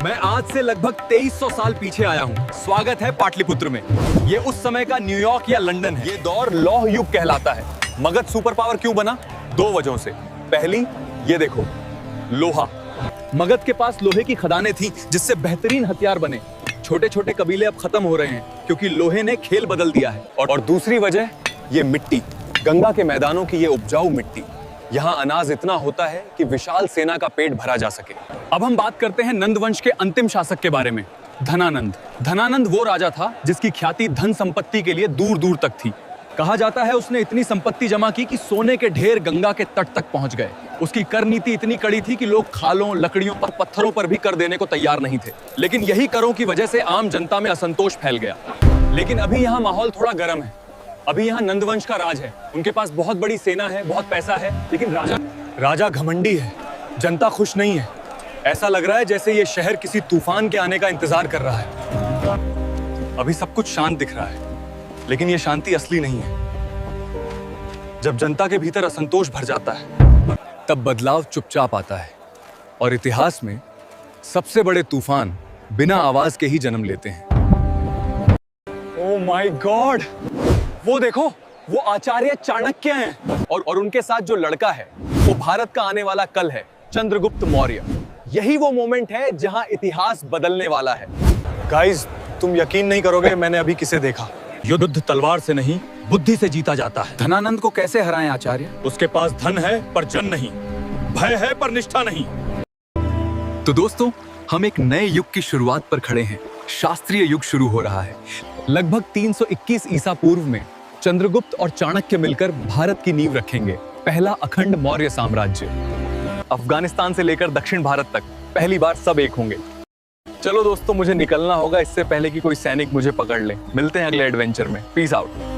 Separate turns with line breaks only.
मैं आज से लगभग 2300 साल पीछे आया हूँ। स्वागत है पाटलिपुत्र में। ये उस समय का न्यूयॉर्क या लंदन है। ये दौर लौह युग कहलाता है। मगध सुपर पावर क्यों बना? दो वजहों से। पहली, ये देखो, लोहा। मगध के पास लोहे की खदानें थी जिससे बेहतरीन हथियार बने। छोटे छोटे कबीले अब खत्म हो रहे हैं क्योंकि लोहे ने खेल बदल दिया है। और दूसरी वजह, ये मिट्टी, गंगा के मैदानों की ये उपजाऊ मिट्टी। यहाँ अनाज इतना होता है कि विशाल सेना का पेट भरा जा सके। अब हम बात करते हैं नंद वंश के अंतिम शासक के बारे में, धनानंद। धनानंद वो राजा था जिसकी ख्याति धन संपत्ति के लिए दूर दूर तक थी। कहा जाता है उसने इतनी संपत्ति जमा की कि सोने के ढेर गंगा के तट तक पहुंच गए। उसकी कर नीति इतनी कड़ी थी कि लोग खालों, लकड़ियों और पत्थरों पर भी कर देने को तैयार नहीं थे। लेकिन यही करों की वजह से आम जनता में असंतोष फैल गया। लेकिन अभी यहाँ माहौल थोड़ा गर्म है। अभी यहाँ नंदवंश का राज है। उनके पास बहुत बड़ी सेना है, बहुत पैसा है, लेकिन राजा घमंडी है। जनता खुश नहीं है। ऐसा लग रहा है जैसे ये शहर किसी तूफान के आने का इंतजार कर रहा है। अभी सब कुछ शांत दिख रहा है, लेकिन ये शांति असली नहीं है। जब जनता के भीतर असंतोष भर जाता है, तब बदलाव चुपचाप आता है। और इतिहास में सबसे बड़े तूफान बिना आवाज के ही जन्म लेते हैं। Oh my God! वो देखो, वो आचार्य चाणक्य हैं। और उनके साथ जो लड़का है, वो भारत का आने वाला कल है, चंद्रगुप्त मौर्य। यही वो मोमेंट है जहां इतिहास बदलने वाला है। गाइस, तुम यकीन नहीं करोगे, मैंने अभी किसे देखा। युद्ध तलवार से नहीं, बुद्धि से जीता जाता है। धनानंद को कैसे हराएं आचार्य? उसके पास धन है पर जन नहीं, भय है पर निष्ठा नहीं। तो दोस्तों, हम एक नए युग की शुरुआत पर खड़े हैं। शास्त्रीय युग शुरू हो रहा है। लगभग 321 ईसा पूर्व में चंद्रगुप्त और चाणक्य मिलकर भारत की नींव रखेंगे। पहला अखंड मौर्य साम्राज्य। अफगानिस्तान से लेकर दक्षिण भारत तक पहली बार सब एक होंगे। चलो दोस्तों, मुझे निकलना होगा इससे पहले कि कोई सैनिक मुझे पकड़ ले। मिलते हैं अगले एडवेंचर में। Peace out.